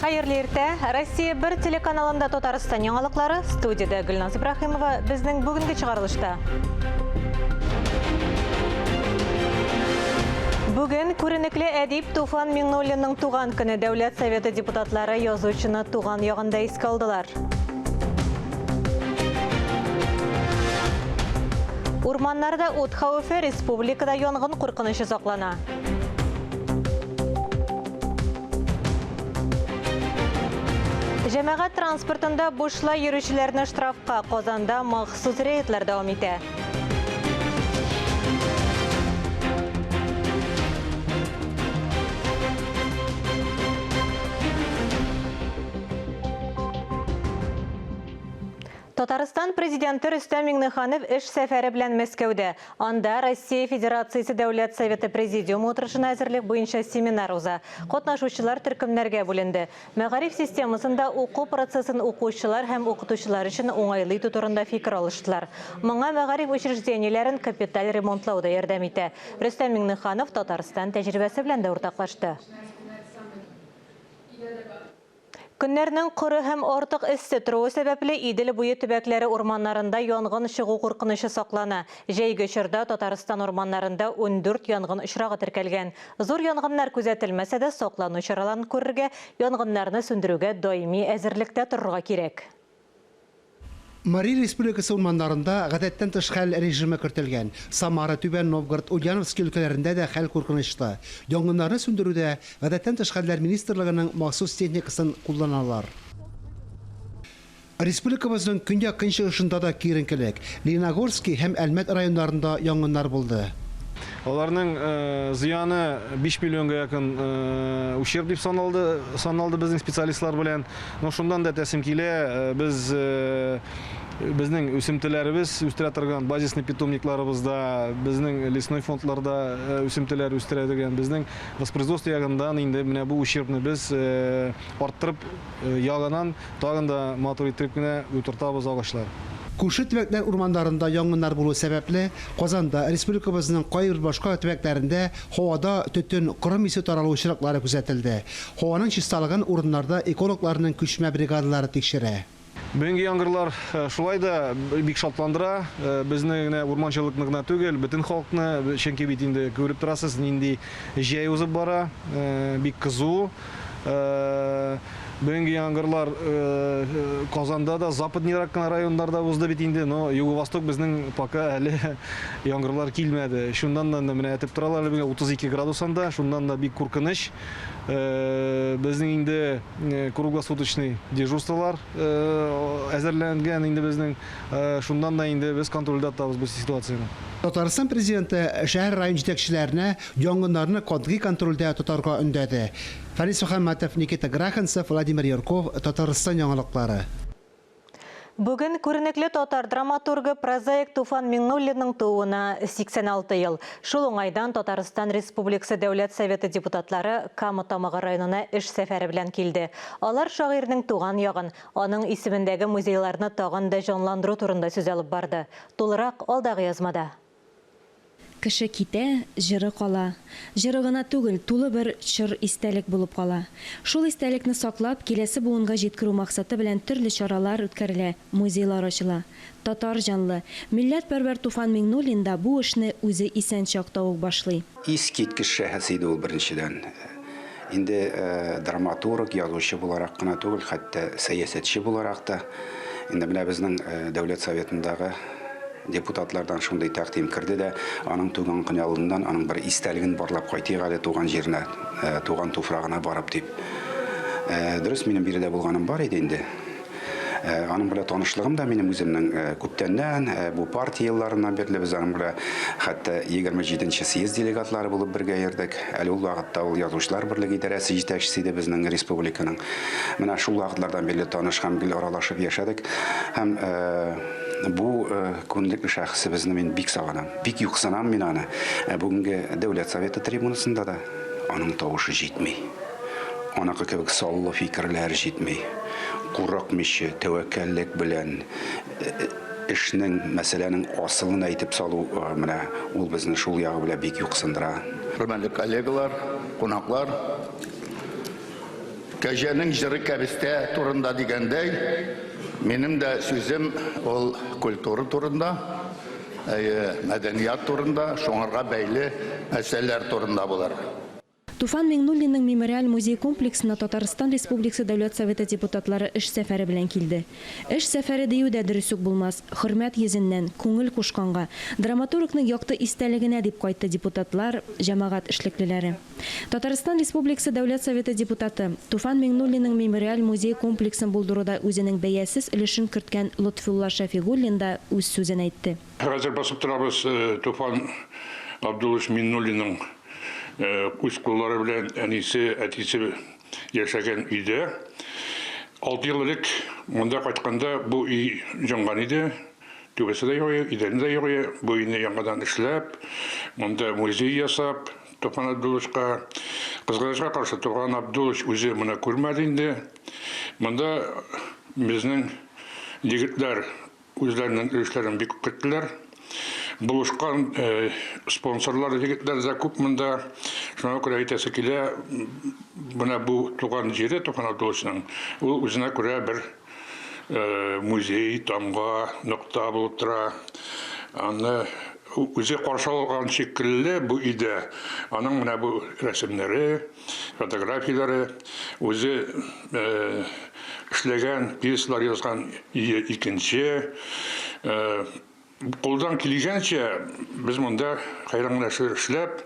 Hayırlı erте, Россия 1 телеканалында Татарстан яңалыклары, студияда Гүлназ Ибрахимова безнең бүгенге чыгарылышта. Бүген күренекле әдип Туфан Миңнуллинның туган көне Дәүләт Советы депутатлары язучыны туган ягында искә алдылар. Урманнарда ут хәвефе республикада янгын куркынычы саклана. Җәмәгать транспортында бушлай йөрүчеләрне штрафка Казанда махсус рейдлар дәвам итә. Татарстан президенты Рөстәм Миңнеханов эш сәфәре белән Мәскәүдә. Анда Россия Федерациясе Дәүләт Советы Президиумы утырышына әзерлек буенча семинар уза. Катнашучылар төркемнәргә бүленде. Мәгариф системасында уку процессын укучылар һәм укытучылар өчен уңайлы итү турында фикер алыштылар. Моңа мәгариф учреждениеләрен капиталь ремонтлауда ярдәм итә. Рөстәм Миңнеханов Татарстан тәҗрибәсе белән дә уртаклашты. Көннәрнең коры һәм артык эссе торуы сәбәпле Идел буе төбәкләре урманнарында янгын чыгу куркынычы саклана. Җәйге чорда Татарстан урманнарында 14 янгын очрагы теркәлгән. Зур янгыннар күзәтелмәсә дә саклану чараларын күрергә, янгыннарны сүндерүгә даими әзерлектә торырга кирәк. Мария Республикасы урманнарында гадәттән тыш хәл режимы кертелгән. Самара, Түбән Новгород, Ульяновск өлкәләрендә дә хәл куркынычлы. Янгыннарны сүндерүдә гадәттән тыш хәлләр министрлыгының махсус техникасын кулланалар. Республикабызның көньяк көнчыгышында да киеренкелек. Лениногорский һәм Әлмәт районнарында янгыннар булды. Оларның зыяны 5 миллионга якын ущерб дип саналды безнең специалистлар белән. Но шундан да тәсим килә, безнең үсемтәләребез үстерә торган базисный питомникларыбызда, безнең лесной фондларда үсемтәләр үстерә дигән безнең воспроизводство ягыннан инде менә бу ущербны без арттырып ягынан тагын да матур итеп кенә утыртабыз агачлар. Күрше төбәкләр урманнарында янгыннар булу сәбәпле Казанда республикабызның кайбер башка төбәкләрендә һавада төтен кырым исе таралу очраклары күзәтелде. Һаваның чисталыгын урыннарда экологларның күчмә бригадалары тикшерә. Бүгенге яңгырлар шулай да бик шатландыра. Безне генә урманчылыкны гына түгел, бөтен халыкны, чөнки бит инде күреп торасыз, нинди җәй узып бара, бик кызу. Бүгенге яңгырлар Казанда да, Западный районнарда узды бит инде, но Юго-Восток безнең пока әле яңгырлар килмәде. Шундан да менә әйтеп торалар, 32 градусында, шундан да бик куркыныч. Безнең инде круглосуточный дежурстволар әзерләнгән инде безнең, шундан да инде без контрольдә тотабыз бу ситуацияны. Татарстан президенты шәһәр район җитәкчеләренә янгыннарны катгый контрольдә тотарга өндәде. Фарис Мөхәммәтов, Никита Граханцев, Владимир Ярков, Татарстан яңалыклары. Бүген күренекле татар драматургы прозаик Туфан Миңнуллинның тууына 86 ел. Шул уңайдан Татарстан Республикасы Дәүләт Советы депутатлары Кама-Тамагы районына эш сәфәре белән килде. Алар шагыйрьнең туган ягын, аның исемендәге музейларны тагын да җанландыру турында сүз алып барды. Тулырак алдагы язмада. Кеше китә, җыры кала. Җыры гына түгел, тулы бер чыр истәлек булып кала. Шул истәлекне саклап, киләсе буынга җиткерү максаты белән төрле чаралар үткәрелә, музейлар ачыла. Татар җанлы, милләтпәрвәр Туфан Миңнуллин да бу эшне үзе исән чакта ук башлый. Искиткеч шәхес иде ул беренчедән. Инде драматург, язучы буларак кына түгел, хәтта сәясәтче буларак та. Инде менә безнең Дәүләт Советындагы депутатлардан шундай тәкъдим керде дә, аның туган көне алдыннан аның бер истәлеген барлап кайтыйк әле туган җиренә, туган туфрагына барып дип. Дөрес, минем биредә булганым бар иде инде. Аның белән танышлыгым да минем үземнең күптәннән, бу партия елларыннан бирле без аның белән хәтта 27нче съезд делегатлары булып бергә йөрдек. Әле ул вакытта ул язучылар берлеге идарәсе җитәкчесе иде безнең республиканың. Менә шул вакытлардан бирле танышкан, гел аралашып яшәдек. Һәм бу күнлекле шәхесебезне мин бик сагынам, бик юксынам мин аны. Бүгенге Дәүләт Советы трибунасында да аның тавышы җитми. Анакы кебек саллы фикерләр җитми. Курыкмыйча, тәвәккәллек белән эшнең, мәсьәләнең асылын әйтеп салу, менә ул безне шул ягы белән бик юксындыра. Хөрмәтле коллегалар, кунаклар, Кәжәнең җыры кәбестә турында дигәндәй, минем дә сүзем ул культура турында, мәдәният турында, шуңарга бәйле мәсьәләләр турында булыр. Туфан Миңнуллинның мемориаль музей комплексына Татарстан Республикасы Дәүләт Советы депутатлары эш сәфәре белән килде. Эш сәфәре диюдә дөрес үк булмас. Хөрмәт йөзеннән, күңел кушканга, драматургның якты истәлегенә дип кайтты депутатлар, җәмәгать эшлеклеләре. Татарстан Республикасы Дәүләт Советы депутаты Туфан Миңнуллинның мемориаль музей комплексын булдыруда үзенең бәясез өлешен керткән Лотфулла Шәфигуллин да үз сүзен әйтте. Хәзер басып торабыз Туфан Абдуллович Миңнуллинның үз куллары белән әнисе, әтисе яшәгән өйдә. 6 ел элек монда кайтканда бу үй җанган иде. Түбәсе дә юк, идәне дә юк. Бу өйне яңадан эшләп, монда музей ясап, Туфан Абдулловичка кызганычка каршы Туфан Абдуллович үзе моны күрмәде инде. Монда безнең егетләр үзләренең эшләрен бик көттеләр. Булышкан спонсорлар егетләр дә күп монда. Шуңа күрә әйтәсе килә, менә бу туган җире Туфан Абдулловичның, ул үзенә күрә бер музей, тамга, нокта булып тора. Аны үзе каршы алган шикелле бу өйдә. Аның менә бу рәсемнәре, фотографияләре, үзе эшләгән, пьесалар язган икенче. Қолдан килгәнчә без монда хайранлашып эшләп,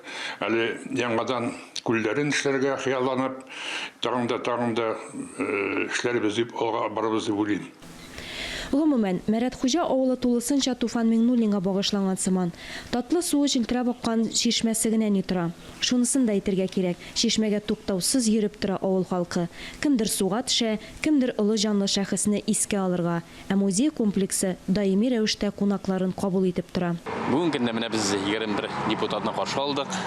әле яңадан күлләрен эшләргә хыялланып, тагын да эшләрбез дип алга барабыз дип уйлыйм. Гомумән, Мәрәт Хуҗа авылы тулысынча Туфан Миңнуллинга багышланган сыман. Татлы суы җилтерәп аккан чишмәсе генә ни тора. Шунысын да әйтергә кирәк. Чишмәгә туктаусыз йөреп тора авыл халкы. Кемдер суга төшә, кемдер олы җанлы шәхесне искә алырга. Ә музей комплексы даими рәвештә кунакларын кабул итеп тора. Бүген көндә менә без 21 депутатны каршы алдык.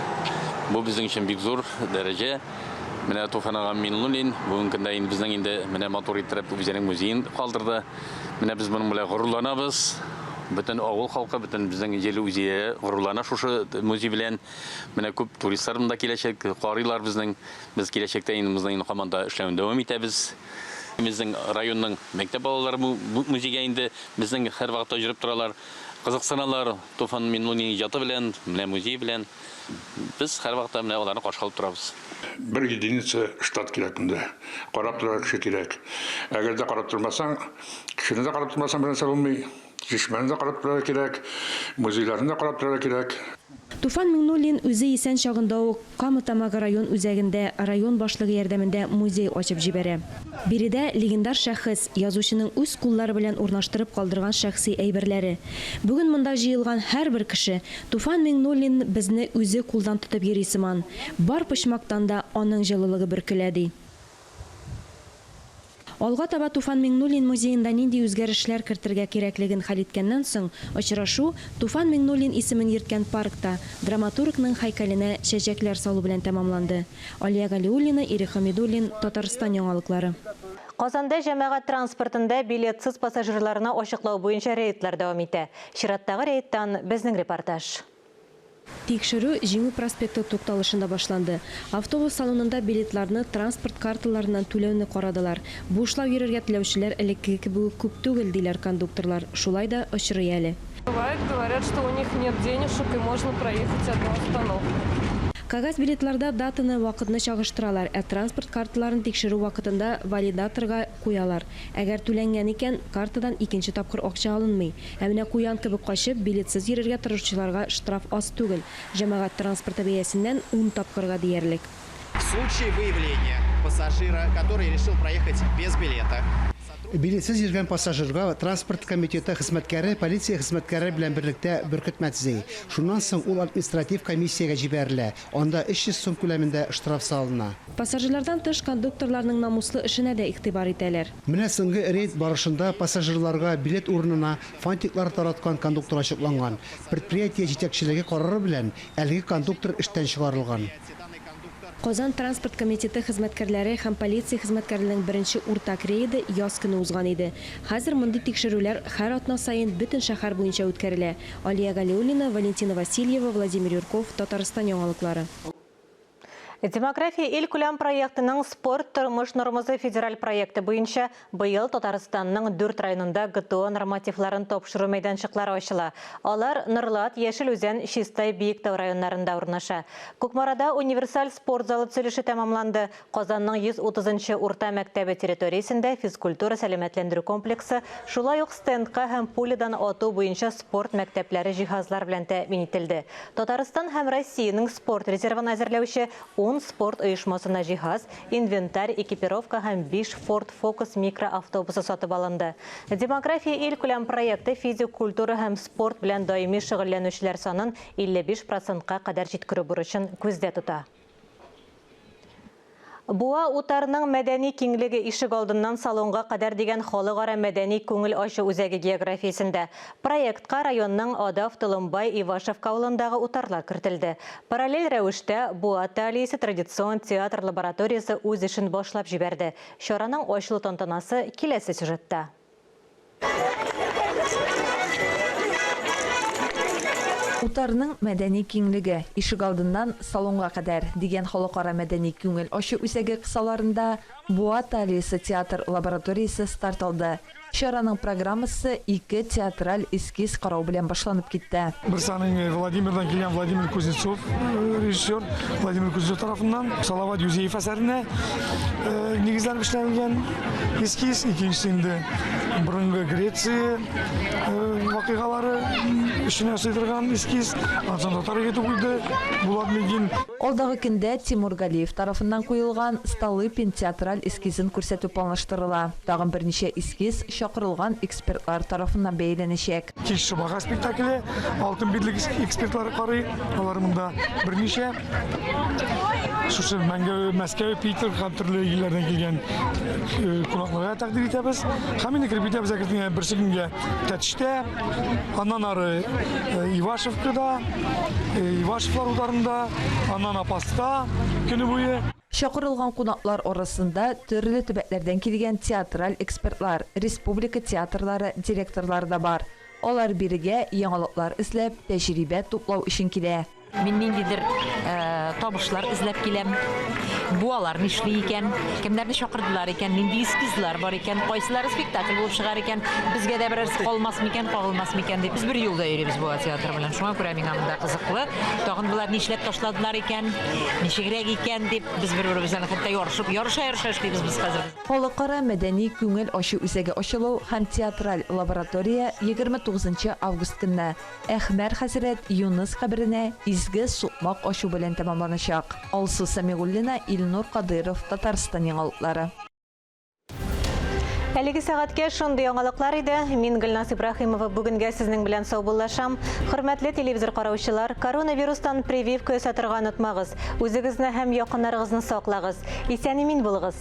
Бу безнең өчен бик зур дәрәҗә. Менә Туфан Миңнуллин бүген көндә безнең инде менә мотор иттереп үзенең музейын калдырды. Менә без моның белән горурланабыз. Бөтен авыл халкы, бөтен безнең җеле үзие горурлана шушы музей белән. Менә күп туристлар да киләчәк, карыйлар безнең. Без киләчәктә инде безнең команда эшләүен дәвам итәбез. Безнең районның мәктәп балалары бу музейга инде безнең һәр вакытта җөреп торалар. Кызыксыналар Туфан Миңнуллин иҗаты белән, менә музей белән. Без һәр вакытта менә аларны каршы алып торабыз. Бер единица штат кирәк инде. Карап торар кеше кирәк. Әгәр дә карап тормасаң, кешене дә карап тормасаң бернәрсә булмый. Чишмәне дә карап торар кирәк, музейларны да карап торар кирәк. Туфан Миңнуллин үзе исән чагында ук Камытамагы район үзәгендә район башлыгы ярдәмендә музей ачып җибәрә. Биредә легендар шәхес, язучының үз куллары белән урнаштырып калдырган шәхси әйберләре. Бүген монда җыелган һәрбер кеше Туфан Миңнуллин безне үзе кулдан тотып йөри сыман. Бар почмактан да аның җылылыгы бөркелә ди. Алга таба Туфан Миңнуллин музеенда нинди үзгәрешләр кертергә кирәклеген хәл иткәннән соң, очрашу Туфан Миңнуллин исемен йөрткән паркта драматургның һәйкәленә чәчәкләр салу белән тәмамланды. Алия Галиуллина, Ирек Хамидуллин, Татарстан яңалыклары. Казанда җәмәгать транспортында билетсыз пассажирларына ачыклау буенча рейдлар дәвам итә. Чираттагы рейдтан безнең репортаж. Тикшерү Җиңү проспекты тукталышында башланды. Автобус салонында билетларны транспорт карталарыннан түләүне карадылар. Бушлап йөрергә теләүчеләр элекке кебек күп түгел диләр кондукторлар. Шулай да очрый әле. Бывает, говорят, что у них нет денежек и можно проехать одну остановку. Кагаз билетларда датаны, вакытны чагыштыралар, ә транспорт карталарын тикшерү вакытында валидаторга куялар. Әгәр түләнгән икән, картадан икенче тапкыр акча алынмый. Ә менә куян кебек качып, билетсыз йөрергә тырышучыларга штраф аз түгел. Җәмәгать транспорты бәясеннән 10 тапкырга диярлек. В случае выявления пассажира, который решил проехать без билета, Билетсез йөргән пассажирга транспорт комитеты хезмәткәре полиция хезмәткәре белән берлектә бөркетмә төзи. Шуннан соң ул административ комиссиягә җибәрелә. Анда 300 сум күләмендә штраф салына. Пассажирлардан тыш кондукторларның намуслы эшенә дә игътибар итәләр. Менә соңгы рейд барышында пассажирларга билет урынына фантиклар тараткан кондуктор ачыкланган. Предприятие җитәкчелеге карары белән әлеге кондуктор эштән чыгарылган. Казан транспорт комитеты хезмәткәрләре һәм полиция хезмәткәрләренең беренче уртак рейды яз көне узган иде. Хәзер мондый тикшерүләр һәр атна сайын бөтен шәһәр буенча үткәрелә. Алия Галиуллина, Валентина Васильева, Владимир Юрков, Татарстан яңалыклары. Демография ил күләм проектының спорт тормыш нормасы федераль проекты буенча быел Татарстанның 4 районында ГТО нормативларын топшыру мәйданчыклары ачыла. Алар Нурлат, Яшел Үзән, Чистай, Биектау районнарында урнаша. Күкмарада универсаль спорт залы төзелеше тәмамланды. Казанның 130-нчы урта мәктәбе территориясендә физкультура сәламәтләндерү комплексы, шулай ук стендка һәм пулидан ату буенча спорт мәктәпләре җиһазлар белән тәэмин ителде. Татарстан һәм Россиянең спорт резервын әзерләүче 10 спорт оешмасына җиһаз, инвентарь, экипировка һәм 5 Ford Focus микроавтобусы сатып алынды. Демография ил күләм проекты физик культура һәм спорт белән даими шөгыльләнүчеләр санын 55%-ка кадәр җиткерү бурычын күздә тота. Буа утарының мәдәни киңлеге ишек алдыннан салонга кадәр дигән халыкара мәдәни күңел ачу үзәге географиясендә. Проектка районның Адав, Толымбай, Ивашевка авылындагы утарлар кертелде. Параллель рәвештә Буа Талисе традицион театр лабораториясе үз эшен башлап җибәрде. Чараның ачылу тантанасы киләсе сюжетта. Утарның мәдәни киңлеге ишек алдыннан салонга кадәр дигән халыкара мәдәни күңел ачу үзәге кысаларында Буа Талисе театр лабораториясе старт алды. Чараның программасы 2 театраль эскиз карау белән башланып китте. Берсаның Владимирдан килгән Владимир Кузнецов, режиссер Владимир Кузнецов тарафыннан Салават Юзеев әсәренә нигезләнеп эшләнгән эскиз, икенчесендә борынгы Греция вакыйгалары эшенә сыйдырган эскиз, ансында тарихи түгелде Булат Мегин. Алдагы көндә Тимур Галиев тарафыннан куелган Столыпин театраль эскизын күрсәтү планлаштырыла. Тагын берничә эскиз чакырылган экспертлар тарафыннан бәяләнәчәк. Кич бага спектакле алтын бирлек экспертлары карый. Алар монда берничә шушы Мәскәү, Питер һәм төрле илләрдән килгән кунакларга тәкъдим итәбез. Һәм инде кирпит үзәгенә берсе көнгә Тәтештә, аннан ары Ивашевкада, Ивашевлар ударында, аннан Апаста көне буе. Чакырылган кунаклар арасында төрле төбәкләрдән килгән театраль экспертлар, республика театрлары директорлары да бар. Алар бирегә яңалыклар эзләп, тәҗрибә туплау өчен килә. Мин ниндидер табышлар эзләп киләм. Буалар нишли икән, кемнәрне чакырдылар икән, нинди эскизлар бар икән, кайсылары спектакль булып чыгар икән, безгә дә берәрсе калмас микән, кагылмас микән дип. Без бер юлда йөрибез Буа театры белән. Шуңа күрә миңа монда кызыклы. Тагын булар нишләп ташладылар икән, ничегрәк икән дип без бер-беребездән хәтта ярыша эшлибез без хәзер. Халыкара мәдәни күңел ачу үзәге ачылу һәм театраль лаборатория 29 август көнне Әхмәр хәзрәт Юныс каберенә изге сукмак ачу белән тәмамланачак. Алсу Самигуллина, Илнур Кадыров, Татарстан яңалыклары. Әлеге сәгатькә шундый яңалыклар иде. Мин Гөлнас Ибрахимова бүгенгә сезнең белән саубуллашам. Хөрмәтле телевизор караучылар, коронавирустан прививка ясатырга онытмагыз. Үзегезне һәм якыннарыгызны саклагыз. Исән-имин булыгыз.